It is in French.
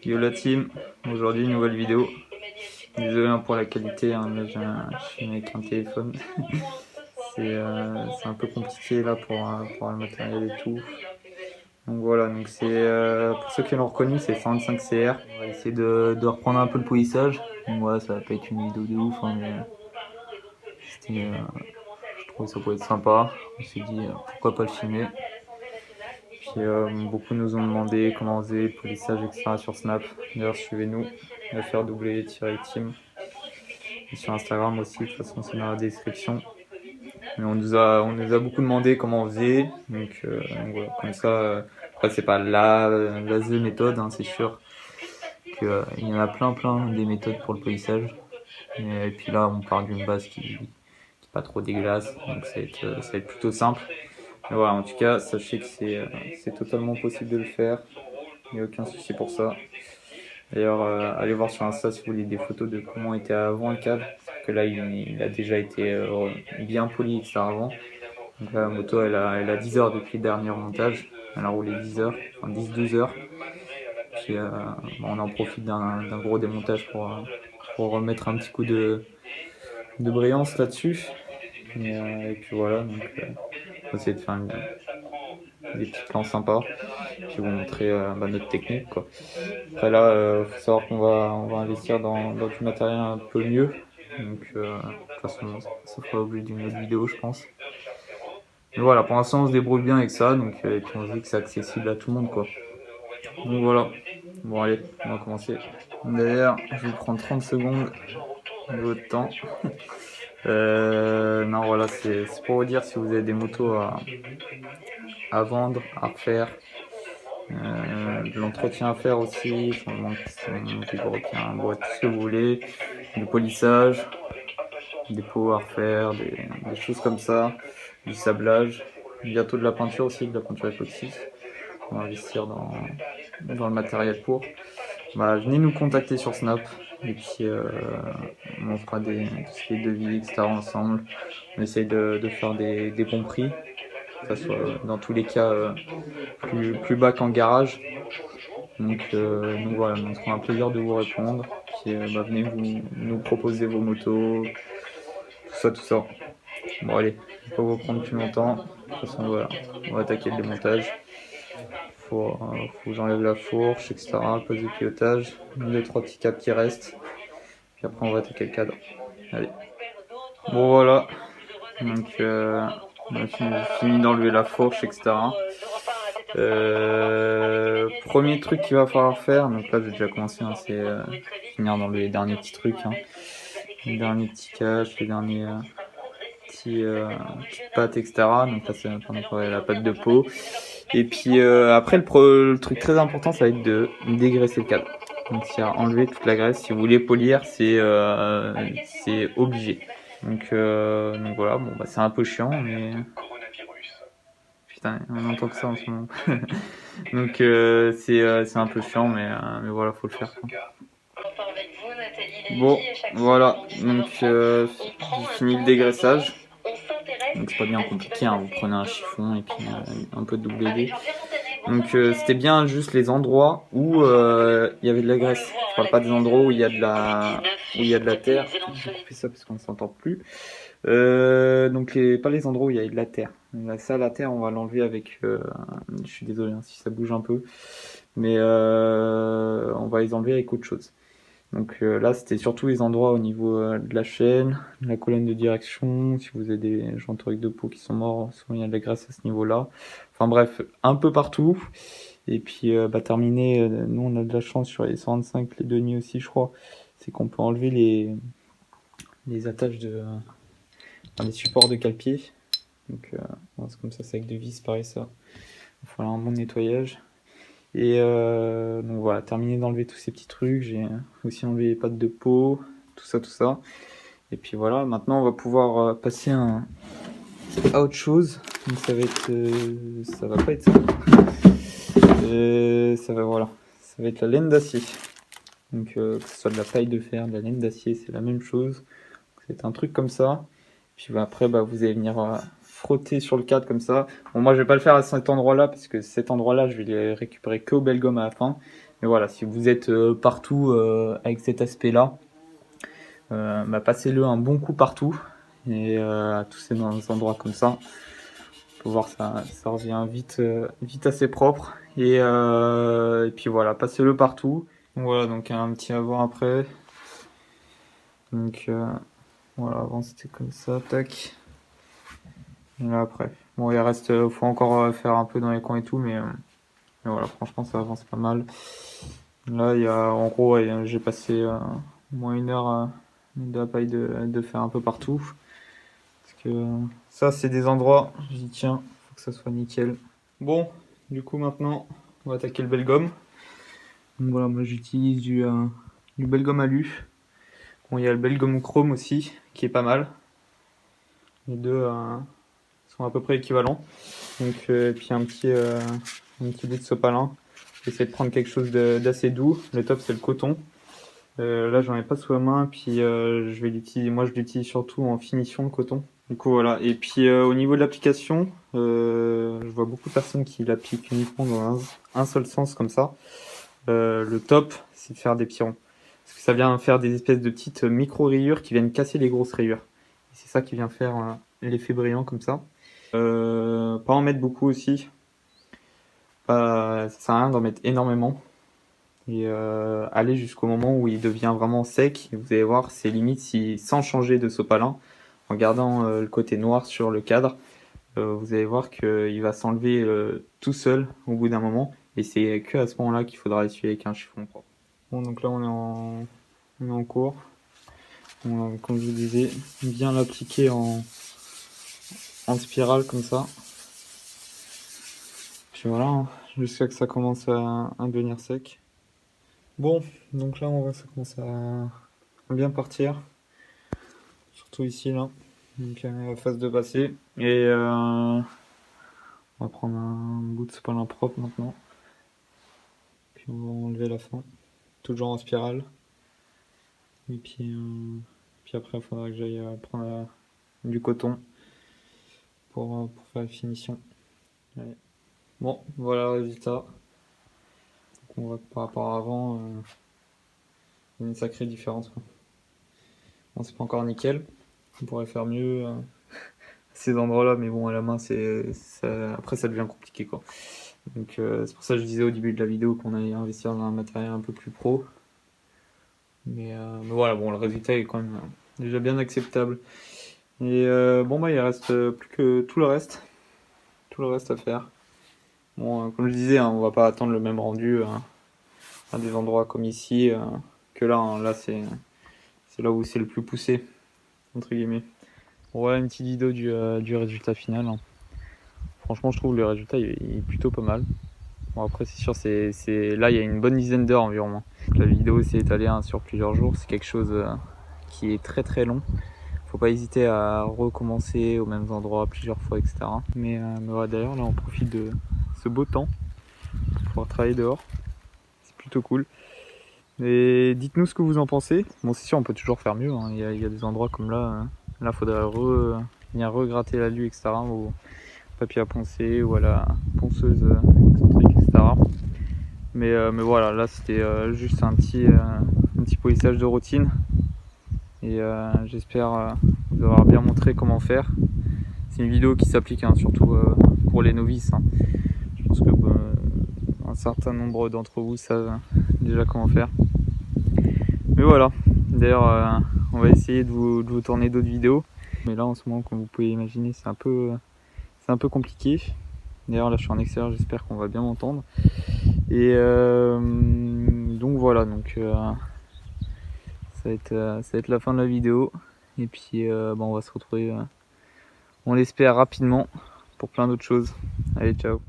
Yo la team, aujourd'hui nouvelle vidéo. Désolé pour la qualité, hein, là je suis avec un téléphone. C'est un peu compliqué là pour le matériel et tout. Donc voilà, donc c'est pour ceux qui l'ont reconnu, c'est 125CR. On va essayer de reprendre un peu le polissage. Donc voilà, ça va pas être une vidéo de ouf, hein, mais je trouvais que ça pouvait être sympa. On s'est dit pourquoi pas le filmer. Puis beaucoup nous ont demandé comment on faisait le polissage, etc. sur Snap. D'ailleurs, suivez-nous, faire doubler-team. Et sur Instagram aussi, de toute façon, c'est dans la description. Mais on nous a beaucoup demandé comment on faisait. Donc voilà, comme ça, après, c'est pas la méthode, hein, c'est sûr. Il y en a plein des méthodes pour le polissage. Et puis là, on part d'une base qui est pas trop dégueulasse. Donc ça va être plutôt simple. Mais voilà, en tout cas, sachez que c'est totalement possible de le faire. Il n'y a aucun souci pour ça. D'ailleurs, allez voir sur Insta si vous voulez des photos de comment était avant le cadre. Parce que là, il a déjà été bien poli, etc. avant. Donc là, la moto, elle a 10 heures depuis le dernier montage. Elle a roulé 10 heures, enfin 10-12 heures. Puis on en profite d'un gros démontage pour remettre un petit coup de brillance là-dessus. Et puis voilà, donc on va essayer de faire des petits plans sympas. Puis vous montrer notre technique, quoi. Après là, faut savoir on va investir dans du matériel un peu mieux. Donc de toute façon, ça fera l'objet d'une autre vidéo, je pense. Mais voilà, pour l'instant on se débrouille bien avec ça, donc et puis on se dit que c'est accessible à tout le monde, quoi. Donc voilà. Bon allez, on va commencer. D'ailleurs, je vais prendre 30 secondes de votre temps. Non voilà, c'est pour vous dire si vous avez des motos à vendre, à refaire. De l'entretien à faire aussi, changement de piston, vibroquin, boîte, tout ce que vous voulez, du polissage, des pots à refaire, des choses comme ça, du sablage, bientôt de la peinture aussi, de la peinture époxy. On va investir dans le matériel pour. Bah, venez nous contacter sur Snap et puis on fera tout ce qui est devis, etc. ensemble. On essaye de faire des bons prix, que ça soit dans tous les cas plus bas qu'en garage. Donc voilà, on sera un plaisir de vous répondre. Puis venez nous proposer vos motos, tout ça. Bon allez, je vais pas vous prendre plus longtemps. De toute façon voilà, on va attaquer le démontage. Faut que j'enlève la fourche, etc. Pose de pilotage, 2-3 petits câbles qui restent. Puis après on va attaquer le cadre. Allez. Bon voilà. Donc on a fini d'enlever la fourche, etc. Premier truc qu'il va falloir faire, donc là j'ai déjà commencé, hein, c'est finir dans les derniers petits trucs, hein. Les derniers petits caches, les derniers petites pattes, etc. Donc là c'est la pâte de peau. Et puis après le truc très important, ça va être de dégraisser le cadre. Donc c'est à enlever toute la graisse. Si vous voulez polir, c'est obligé. Donc voilà, bon bah c'est un peu chiant, mais putain, on entend que ça en ce moment. Donc c'est un peu chiant, mais voilà, faut le faire, quoi. Bon, voilà, donc j'ai fini le dégraissage. Donc c'est pas bien compliqué, hein. Vous prenez un chiffon et puis un peu de double D. Donc c'était bien juste les endroits où il y avait de la graisse. Je parle pas des endroits où il y a de la terre. J'ai coupé ça parce qu'on ne s'entend plus. Donc pas les endroits où il y a de la terre. Ça, la terre, on va l'enlever avec. Je suis désolé hein, si ça bouge un peu, mais on va les enlever avec autre chose. Donc là, c'était surtout les endroits au niveau de la chaîne, de la colonne de direction. Si vous avez des jantoriques de peau qui sont morts, souvent il y a de la graisse à ce niveau-là. Enfin bref, un peu partout. Et puis terminé, nous on a de la chance sur les 125, les deniers aussi, je crois. C'est qu'on peut enlever les attaches les supports de cale-pied. Donc c'est comme ça, c'est avec de vis, pareil ça. Il va falloir un bon nettoyage. Et donc voilà, terminé d'enlever tous ces petits trucs. J'ai aussi enlevé les pattes de peau, tout ça. Et puis voilà, maintenant on va pouvoir passer à autre chose. Donc ça va être, ça va pas être ça. Ça va être la laine d'acier. Donc que ce soit de la paille de fer, de la laine d'acier, c'est la même chose. C'est un truc comme ça. Puis après, vous allez venir frotter sur le cadre comme ça. Bon, moi, je vais pas le faire à cet endroit-là parce que cet endroit-là, je vais les récupérer que au bel gomme à la fin. Mais voilà, si vous êtes partout avec cet aspect-là, passez-le un bon coup partout. Et à tous ces endroits comme ça, faut voir ça revient vite assez propre. Et puis voilà, passez-le partout. Voilà, donc un petit avant après. Donc voilà, avant c'était comme ça, tac. Et là après. Bon, il reste, faut encore faire un peu dans les coins et tout, mais voilà, franchement ça avance pas mal. Là, il y a, en gros, ouais, j'ai passé au moins 1 heure de la paille de faire un peu partout. Parce que ça, c'est des endroits, j'y tiens, faut que ça soit nickel. Bon, du coup, maintenant, on va attaquer le Belgomme. Donc voilà, moi j'utilise du Belgomme alu. Bon, il y a le Belgomme chrome aussi, qui est pas mal. Les deux sont à peu près équivalents. Donc, puis un petit dé de sopalin. J'essaie de prendre quelque chose d'assez doux. Le top, c'est le coton. Là, j'en ai pas sous la main, puis je vais l'utiliser. Moi, je l'utilise surtout en finition, le coton. Du coup, voilà. Et puis, au niveau de l'application, je vois beaucoup de personnes qui l'appliquent uniquement dans un seul sens, comme ça. Le top, c'est de faire des petits ronds. Parce que ça vient faire des espèces de petites micro-rayures qui viennent casser les grosses rayures. Et c'est ça qui vient faire l'effet brillant, comme ça. Pas en mettre beaucoup aussi. Ça sert à rien d'en mettre énormément. Et aller jusqu'au moment où il devient vraiment sec. Et vous allez voir, c'est limite sans changer de sopalin, en gardant le côté noir sur le cadre, vous allez voir qu'il va s'enlever tout seul au bout d'un moment. Et c'est que à ce moment-là qu'il faudra essuyer avec un chiffon propre. Bon, donc là on est en cours. Bon, comme je vous disais, bien l'appliquer en spirale comme ça. Puis voilà, hein, jusqu'à que ça commence à devenir sec. Bon, donc là, ça commence à bien partir. Surtout ici, là. Donc, la phase de passer. Et on va prendre un bout de sopalin propre maintenant. Puis on va enlever la fin. Toujours en spirale. Et puis après, il faudra que j'aille prendre du coton pour faire la finition. Allez. Bon, voilà le résultat. Donc, on voit que par rapport à avant, il y a une sacrée différence, quoi. Bon, c'est pas encore nickel. On pourrait faire mieux ces endroits-là, mais bon, à la main, après, ça devient compliqué, quoi. Donc, c'est pour ça que je disais au début de la vidéo qu'on allait investir dans un matériel un peu plus pro. Mais voilà, bon, le résultat est quand même déjà bien acceptable. Et bon, il reste plus que tout le reste. Tout le reste à faire. Bon, comme je disais, hein, on va pas attendre le même rendu à des endroits comme ici que là. Hein. Là, c'est là où c'est le plus poussé, entre guillemets. Bon, voilà une petite vidéo du résultat final. Hein. Franchement, je trouve le résultat il est plutôt pas mal. Bon, après, c'est sûr, là, il y a une bonne dizaine d'heures environ. Donc, la vidéo s'est étalée sur plusieurs jours. C'est quelque chose qui est très très long. Faut pas hésiter à recommencer aux mêmes endroits plusieurs fois, etc. Mais voilà, d'ailleurs, là, on profite de ce beau temps pour pouvoir travailler dehors. C'est plutôt cool. Et dites-nous ce que vous en pensez. Bon, c'est sûr, on peut toujours faire mieux. Hein. Il y a des endroits comme là. Là, il faudrait venir regratter l'alu, etc. Au papier à poncer ou à la ponceuse excentrique, etc. Mais voilà, là, c'était juste un petit polissage de routine. Et j'espère vous avoir bien montré comment faire. C'est une vidéo qui s'applique surtout pour les novices. Hein. Je pense que un certain nombre d'entre vous savent déjà comment faire. Mais voilà, d'ailleurs on va essayer de vous tourner d'autres vidéos. Mais là en ce moment, comme vous pouvez imaginer, c'est un peu compliqué. D'ailleurs là je suis en extérieur, j'espère qu'on va bien m'entendre. Et donc voilà, ça va être la fin de la vidéo. Et puis on va se retrouver, on l'espère, rapidement pour plein d'autres choses. Allez, ciao.